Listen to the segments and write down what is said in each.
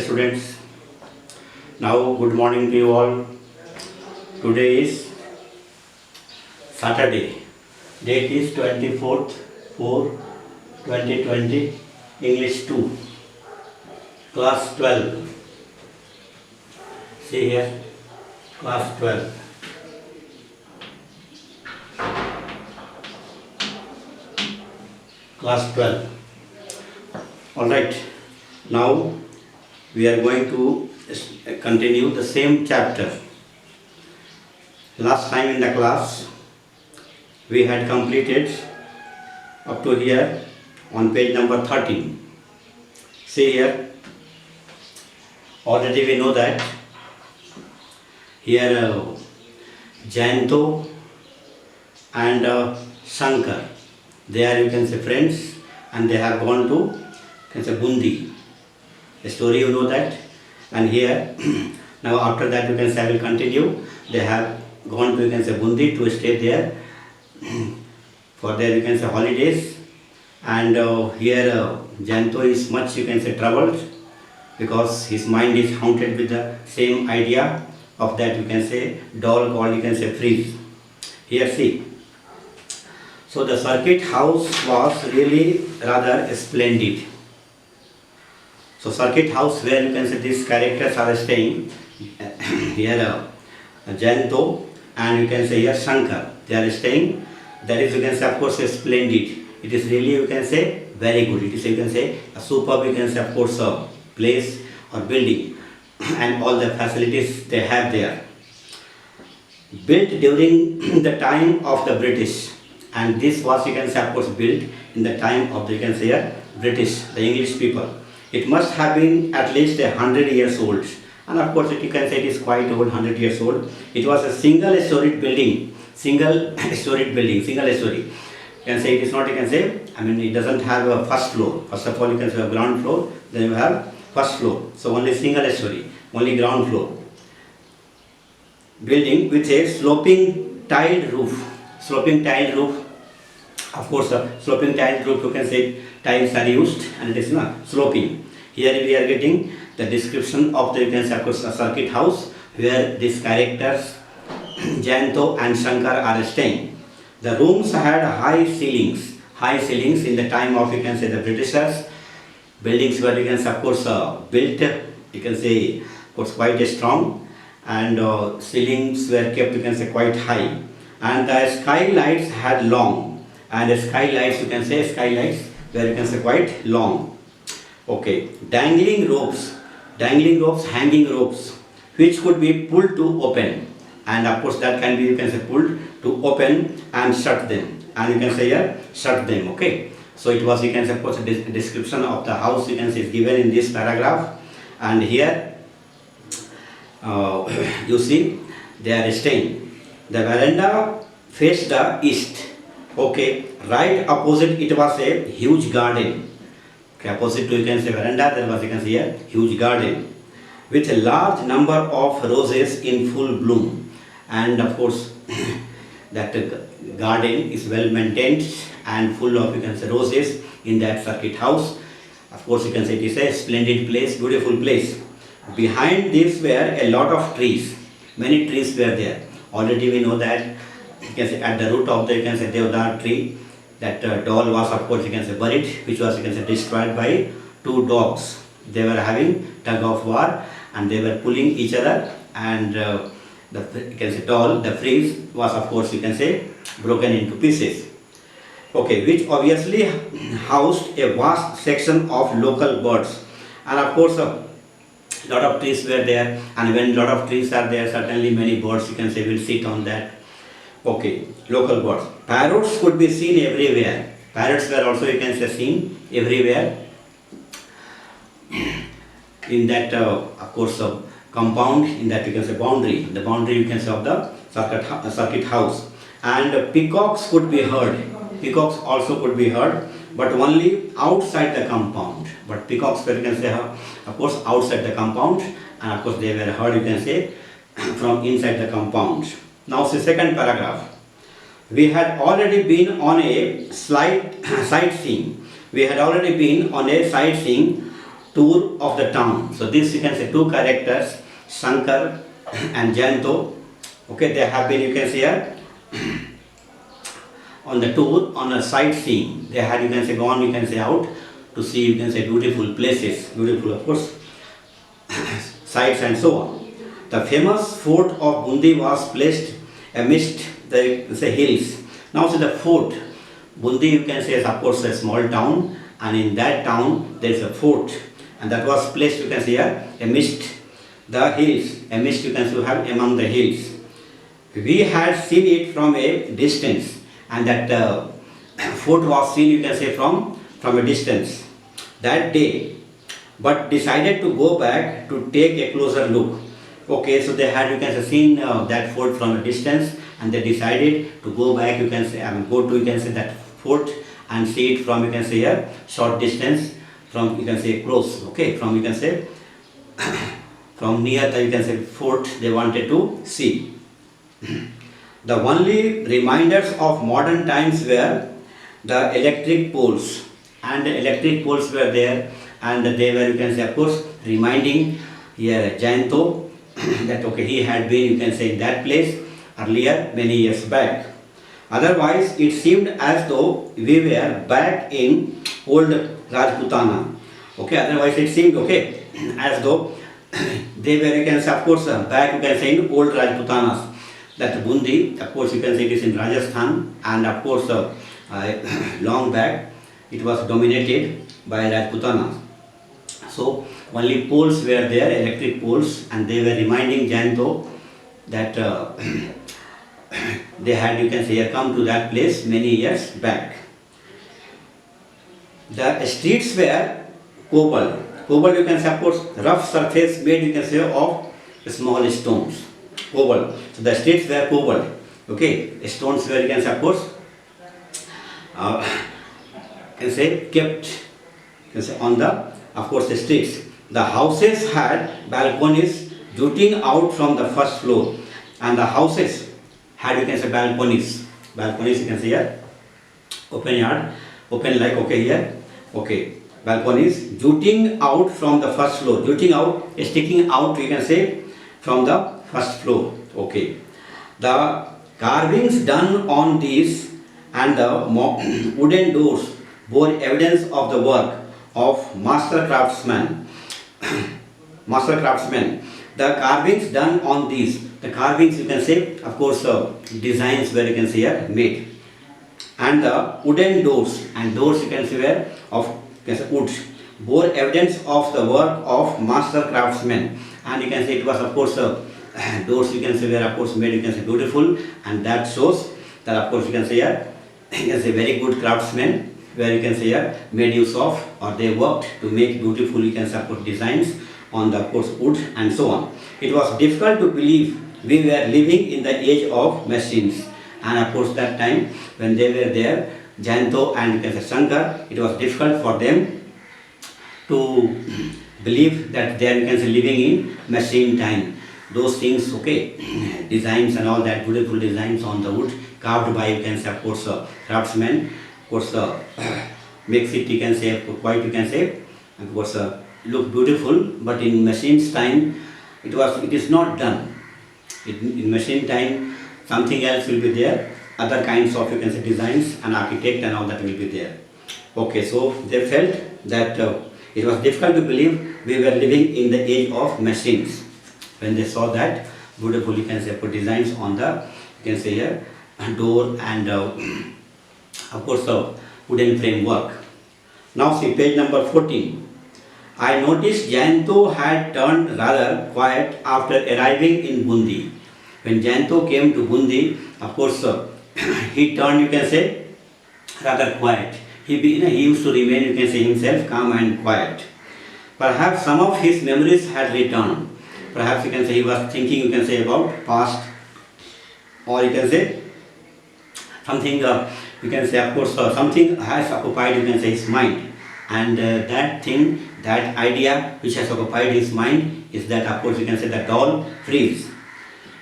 students. Now good morning to you all. Today is Saturday. Date is 24th 4 2020. English 2. Class 12. See here. Class 12. Class 12. Alright. Now we are going to continue the same chapter. Last time in the class we had completed up to here on page number 13. See here, already we know that here Jayanto and Shankar, they are, you can say, friends, and they have gone to, you can say, Bundi. The story you know that. And here now after that, you can say, I will continue. They have gone to, you can say, Bundi to stay there for their, you can say, holidays. And here Jayanto is much, you can say, troubled because his mind is haunted with the same idea of that, you can say, doll called, you can say, Fritz. Here see. So the circuit house was really rather splendid. So circuit house where, you can say, these characters are staying. Here Jayanto and, you can say, here Shankar, they are staying. That is, you can say, of course, splendid. It is really, you can say, very good. It is, you can say, a superb, you can say, of course, place or building and all the facilities they have there. Built during the time of the British, and this was, you can say, of course, built in the time of the, you can say, British, the English people. It must have been at least 100 years old, and of course you can say it is quite old, 100 years old. It was a single storied building, single story. You can say it is not, you can say, I mean, it doesn't have a first floor. First of all, you can say a ground floor, then you have first floor. So only single story, only ground floor. Building with a sloping tiled roof. Sloping tiled roof. Of course, sloping tiled roof, you can say, tiles are used and it is not sloping. Here we are getting the description of the, you can say, of course, a circuit house where these characters Jayanto and Shankar are staying. The rooms had high ceilings in the time of, you can say, the Britishers. Buildings were, you can say, of course, built, you can say, of course, quite strong, and ceilings were kept, you can say, quite high, and the skylights had long, and the skylights, you can say, skylights were, you can say, quite long. Okay, dangling ropes, hanging ropes, which could be pulled to open, and of course that can be, you can say, pulled to open and shut them, and you can say here, shut them. Okay, so it was, you can say, of course, a description of the house, you can say, is given in this paragraph, and here you see they are staying. The veranda faced the east. Okay, right opposite it was a huge garden. Okay, opposite to, you can say, veranda, there was, you can see, a huge garden with a large number of roses in full bloom, and of course that garden is well maintained and full of, you can say, roses in that circuit house. Of course, you can say it is a splendid place, beautiful place. Behind this were a lot of trees. Many trees were there. Already we know that, you can say, at the root of the, you can say, Devdar tree, that doll was, of course, you can say, buried, which was, you can say, destroyed by two dogs. They were having tug of war and they were pulling each other, and the, you can say, doll, the Fritz, was, of course, you can say, broken into pieces. Okay, which obviously housed a vast section of local birds, and of course a lot of trees were there, and when lot of trees are there, certainly many birds, you can say, will sit on that. Okay, local birds. Parrots could be seen everywhere. Parrots were also, you can say, seen everywhere in that, of course, compound, in that, you can say, boundary. The boundary, you can say, of the circuit house. And peacocks could be heard. Peacocks also could be heard, but only outside the compound. But peacocks were, you can say, of course, outside the compound, and of course they were heard, you can say, from inside the compound. Now see second paragraph. We had already been on a sightseeing. We had already been on a sightseeing tour of the town. So this you can say two characters, Shankar and Jayanto. Okay, they have been, you can say here, on the tour, on a sightseeing. They had, you can say, gone, you can say, out to see, you can say, beautiful places, beautiful, of course, sights and so on. The famous fort of Bundi was placed amidst the say, hills. Now see the fort, Bundi you can say is of course a small town, and in that town there is a fort, and that was placed, you can see here, amidst the hills, amidst you can say have among the hills. We had seen it from a distance, and that fort was seen, you can say, from a distance that day, but decided to go back to take a closer look. Okay, so they had, you can say, seen that fort from a distance, and they decided to go back, you can say, go to, you can say, that fort and see it from, you can say, here, short distance, from, you can say, close. Okay, from, you can say, from near the, you can say, fort they wanted to see. The only reminders of modern times were the electric poles, and the electric poles were there, and they were, you can say, of course, reminding here Jayanto that okay, he had been, you can say, in that place earlier many years back. Otherwise, it seemed as though we were back in old Rajputana. Okay, otherwise it seemed okay, as though they were, you can say, of course, back, you can say, in old Rajputanas. That Bundi, of course, you can say it is in Rajasthan, and of course, long back it was dominated by Rajputanas. So only poles were there, electric poles, and they were reminding Jayanto that they had, you can say, come to that place many years back. The streets were cobbled. Cobbled, you can say, of course, rough surface made, you can say, of small stones. Cobbled. So the streets were cobbled. Okay, stones were, you can say, of course, can say, kept, you can say, on the, of course, the streets. The houses had balconies jutting out from the first floor, and the houses had, you can say, balconies. Balconies, you can say here, open yard, open like, okay, here, okay, balconies jutting out from the first floor, jutting out, sticking out, you can say, from the first floor. Okay, the carvings done on these and the wooden doors bore evidence of the work of master craftsmen. Master craftsmen. The carvings done on these, the carvings, you can say, of course, designs where, you can see here, made, and the wooden doors, and doors, you can see, were of, you can say, wood, bore evidence of the work of master craftsmen. And you can say it was, of course, doors, you can say, were, of course, made, you can say, beautiful, and that shows that, of course, you can say here, you can say, very good craftsmen, where, you can say here, made use of, or they worked to make beautiful, you can say, of course, designs on the, of course, wood and so on. It was difficult to believe we were living in the age of machines, and of course that time when they were there, Jayanto and, you can say, Shankar, it was difficult for them to believe that they are, you can say, living in machine time. Those things, okay, designs and all that, beautiful designs on the wood carved by, you can say, of course, craftsmen, of course, makes it, you can say, quite, you can say, of course, look beautiful, but in machine's time it is not done. In machine time something else will be there, other kinds of, you can say, designs and architect and all that will be there. Okay, so they felt that it was difficult to believe we were living in the age of machines when they saw that beautiful, you can say, put designs on the, you can say here, door and of course wooden framework. Now see page number 14. I noticed Jayanto had turned rather quiet after arriving in Bundi. When Jayanto came to Bundi, of course, he turned, you can say, rather quiet. He used to remain, you can say, himself calm and quiet. Perhaps some of his memories had returned. Perhaps, you can say, he was thinking, you can say, about past, or you can say something, you can say, of course, something has occupied, you can say, his mind. And that thing, that idea which has occupied his mind is that, of course, you can say, the doll Fritz.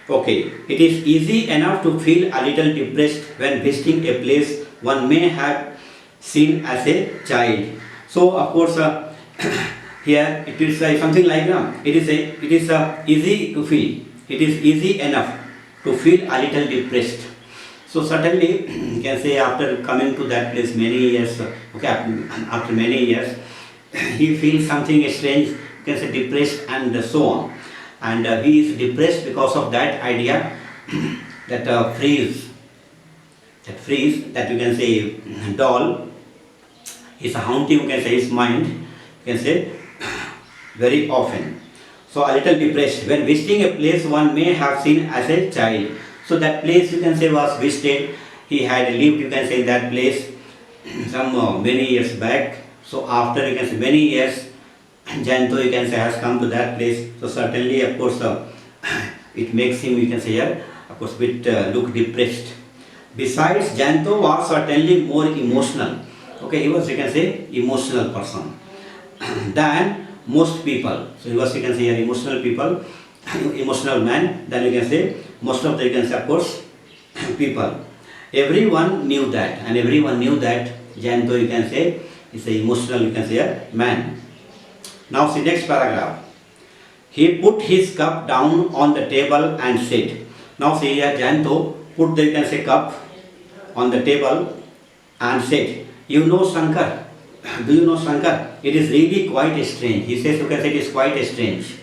Okay, it is easy enough to feel a little depressed when visiting a place one may have seen as a child. So, of course, Here it is something like it is easy to feel. It is easy enough to feel a little depressed. So certainly you can say after coming to that place many years, okay, after many years, he feels something strange, you can say depressed and so on. And he is depressed because of that idea, that phrase that you can say doll is haunting, you can say his mind, you can say very often. So a little depressed when visiting a place one may have seen as a child. So that place you can say was visited. He had lived, you can say, in that place some many years back. So after, you can say, many years, Janto, you can say, has come to that place. So certainly, of course, it makes him, you can say, here, of course, bit look depressed. Besides, Janto was certainly more emotional. Okay, he was, you can say, emotional person than most people. So he was, you can say, an emotional people, emotional man. Then you can say most of the, you can say, of course, people. Everyone knew that, and everyone knew that Janto, you can say, is an emotional, you can say, a man. Now see next paragraph. He put his cup down on the table and said. Now see here, Janto put the, you can say, cup on the table and said, "You know Shankar? Do you know Shankar? It is really quite strange." He says, you can say, it is quite strange.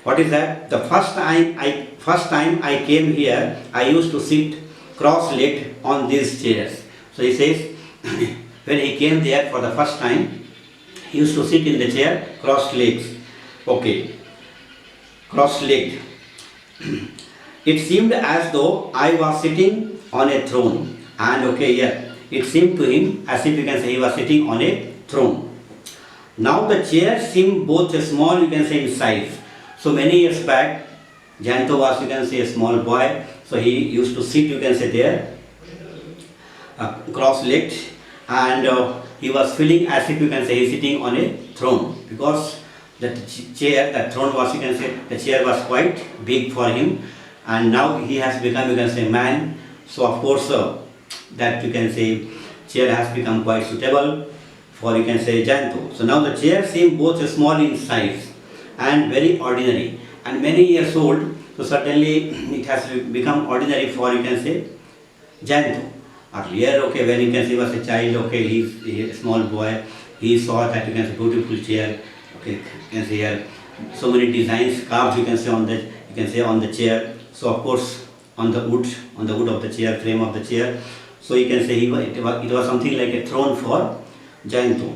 What is that? The first time I came here, I used to sit cross-legged on these chairs. So he says, when he came there for the first time, he used to sit in the chair cross-legs. Okay, cross-legged. It seemed as though I was sitting on a throne. And okay, yeah, it seemed to him as if, you can say, he was sitting on a throne. Now the chairs seemed both small, you can say, in size. So many years back, Janto was, you can say, a small boy. So he used to sit, you can say, there, cross-legged, and he was feeling as if, you can say, he is sitting on a throne, because that chair, that throne was, you can say, the chair was quite big for him, and now he has become, you can say, man. So of course, that, you can say, chair has become quite suitable for, you can say, Janto. So now the chair seemed both small in size and very ordinary, and many years old. So certainly it has become ordinary for, you can say, Janto. Earlier, okay, when you can say he was a child, okay, he's a small boy, he saw that, you can say, beautiful chair, okay, you can say here, so many designs carved, you can say, on the, you can say, on the chair. So of course, on the wood of the chair, frame of the chair. So you can say it was something like a throne for Janto.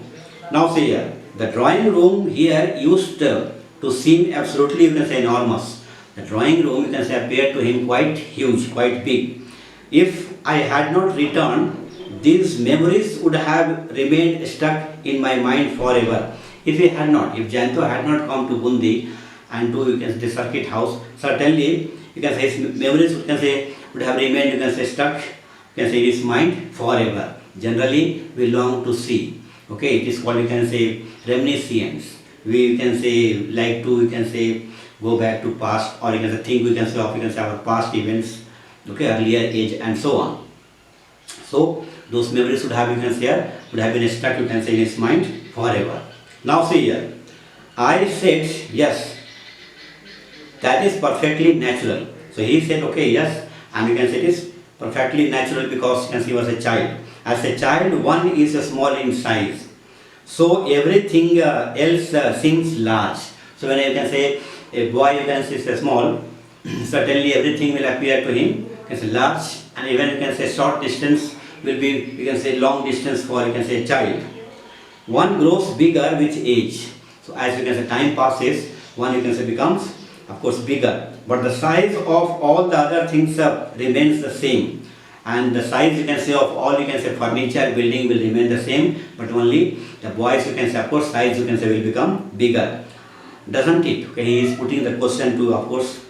Now see here, the drawing room here used to seem absolutely, you can say, enormous. The drawing room, you can say, appeared to him quite huge, quite big. If I had not returned, these memories would have remained stuck in my mind forever. If he had not, if Janto had not come to Bundi and to, you can say, the circuit house, certainly, you can say, his memories, you can say, would have remained, you can say, stuck, you can say, in his mind forever. Generally, we long to see. Okay, it is called, you can say, reminiscence. We can say, like to, you can say, go back to past, or you can say, think, we can say, of, you can say, our past events, okay, earlier age, and so on. So those memories would have, you can say, would have been stuck, you can say, in his mind forever. Now see here, I said, yes, that is perfectly natural. So he said, okay, yes, and you can say it is perfectly natural, because you can see he was a child. As a child, one is small in size, so everything else seems large. So when you can say a boy, you can say, is small, certainly everything will appear to him, you can say, large, and even, you can say, short distance will be, you can say, long distance for, you can say, a child. One grows bigger with age. So as you can say, time passes, one, you can say, becomes, of course, bigger, but the size of all the other things remains the same, and the size, you can say, of all, you can say, furniture, building will remain the same, but only the boys, you can say, of course, size, you can say, will become bigger, doesn't it? Okay, he is putting the question to, of course,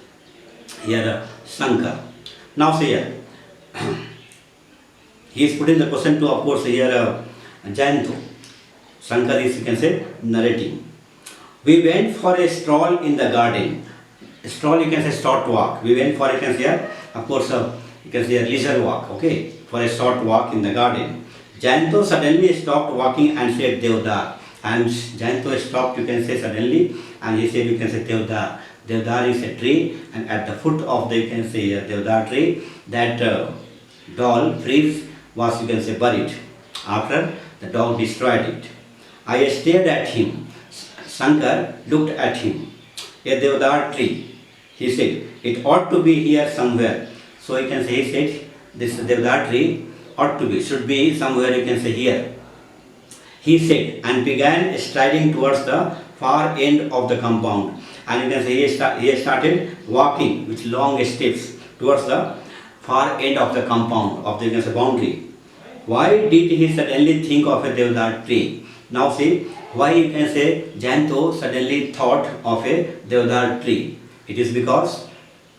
here Shankar. Now see here, he is putting the question to, of course, here Janto. Shankar is, you can say, narrating. We went for a stroll in the garden. A stroll, you can say, short walk. We went for, you can say, of course, you can say, a leisure walk, okay, for a short walk in the garden. Janto suddenly stopped walking and said, Devdar. And Jayanto stopped, you can say, suddenly, and he said, you can say, Devdar. Devdar is a tree, and at the foot of the, you can say, Devdar tree, that doll, Fritz, was, you can say, buried. After the dog destroyed it. I stared at him. Shankar looked at him. A Devdar tree. He said, it ought to be here somewhere. So you can say, he said, this Devdar tree ought to be, should be somewhere, you can say, here. He said, and began striding towards the far end of the compound. And you can say, he started walking with long steps towards the far end of the compound, of the, you can say, boundary. Why did he suddenly think of a Devdar tree? Now see, why you can say Jayanto suddenly thought of a Devdar tree? It is because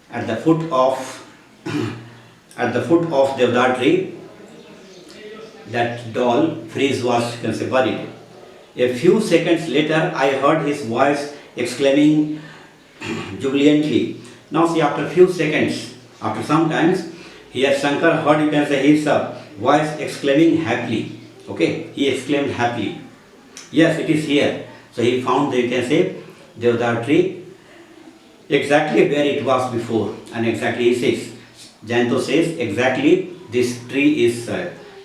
at the foot of Devdar tree, that doll Fritz was, you can say, buried. A few seconds later, I heard his voice exclaiming jubilantly. Now see, after a few seconds, after some times, here Shankar heard, you can say, his voice exclaiming happily. Okay, he exclaimed happily. Yes, it is here. So he found the, you can say, Devdar tree exactly where it was before. And exactly, he says, Jayanto says, exactly this tree is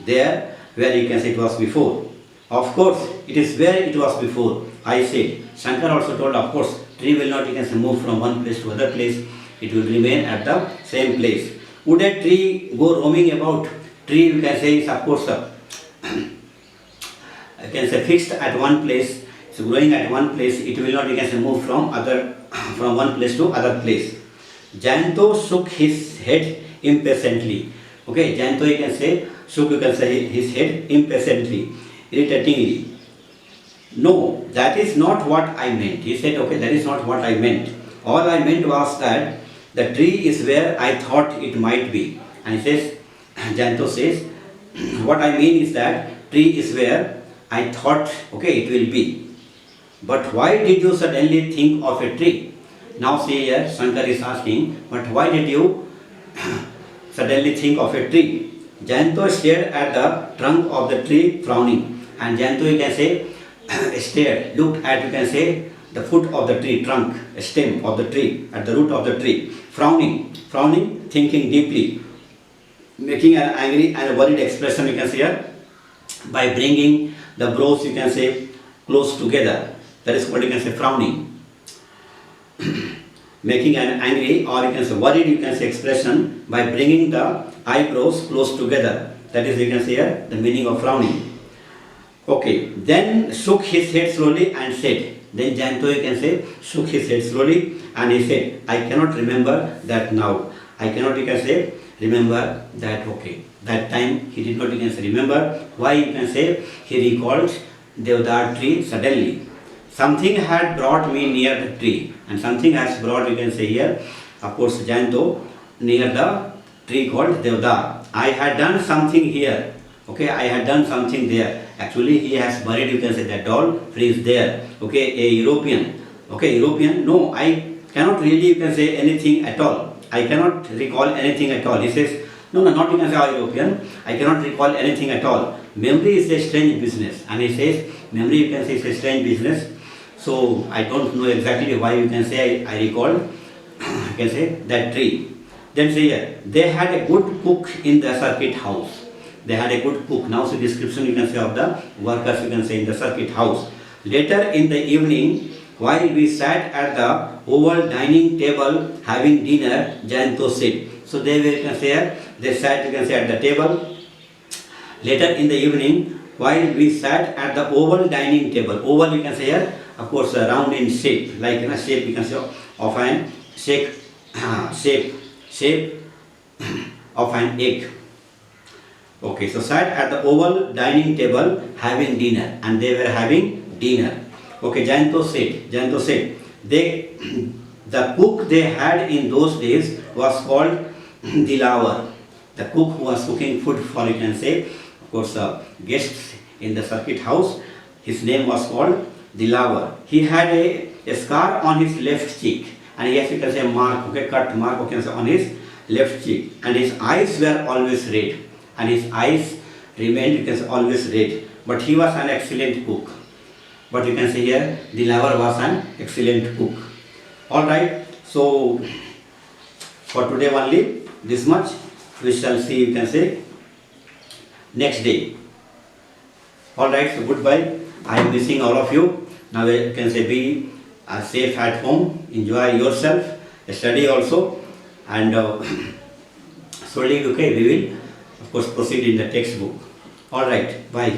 there where you can say it was before. Of course, it is where it was before. I said. Shankar also told, of course, tree will not, you can say, move from one place to other place. It will remain at the same place. Would a tree go roaming about? Tree, you can say, is, of course, you can say, fixed at one place. So growing at one place, it will not, you can say, move from one place to other place. Jayanto shook his head impatiently. Okay, Jayanto, you can say, shook, you can say, his head impatiently, irritatingly. No, that is not what I meant. He said, okay, that is not what I meant. All I meant was that the tree is where I thought it might be. And he says, Jayanto says, what I mean is that tree is where I thought, okay, it will be. But why did you suddenly think of a tree? Now see here, Shankar is asking, but why did you suddenly think of a tree? Jayanto stared at the trunk of the tree, frowning. And Jayanto, you can say, stared, looked at, you can say, the foot of the tree, trunk, stem of the tree, at the root of the tree, frowning, thinking deeply, making an angry and worried expression, you can say here, by bringing the brows, you can say, close together. That is what you can say, frowning. Making an angry, or you can say worried, you can say, expression by bringing the eyebrows close together. That is, you can say here, the meaning of frowning. Okay, then shook his head slowly and said, then Jayanto, you can say, shook his head slowly and he said, I cannot remember that now. I cannot, you can say, remember that, okay. That time he did not, you can say, remember. Why, you can say, he recalled Devdar tree suddenly. Something had brought me near the tree, and something has brought, you can say here, of course, Jayanto, near the tree called Devdar. I had done something here. Okay, I had done something there. Actually, he has buried, you can say, that doll, Fritz there. Okay, a European. Okay, European. No, I cannot really, you can say, anything at all. I cannot recall anything at all. He says, no, not you can say European. I cannot recall anything at all. Memory is a strange business. And he says, memory, you can say, is a strange business. So, I don't know exactly why, you can say, I recalled, you can say, that tree. Then say here, they had a good cook in the circuit house. They had a good cook. Now see description, you can say, of the workers, you can say, in the circuit house. Later in the evening, while we sat at the oval dining table having dinner, Jayanto said. So they were, you can say, they sat, you can say, at the table. Later in the evening, while we sat at the oval dining table. Oval, you can say here, of course, round in shape, like in a shape, you can say, of an shape of an egg. Okay, so sat at the oval dining table having dinner, and they were having dinner. Okay, Jayanto said, the cook they had in those days was called Dilawar. The cook who was cooking food for, you can say, of course, guests in the circuit house, his name was called Dilawar. He had a scar on his left cheek, and he has, you can say, a mark, okay, cut mark, okay, on his left cheek, and his eyes were always red, and his eyes remained, you can say, always red. But he was an excellent cook. but you can see here the lover was an excellent cook. Alright, so for today only this much. We shall see, you can say, next day. Alright, so goodbye. I am missing all of you. Now you can say be safe at home, enjoy yourself, study also, and slowly, okay, we will of course proceed in the textbook. Alright, bye.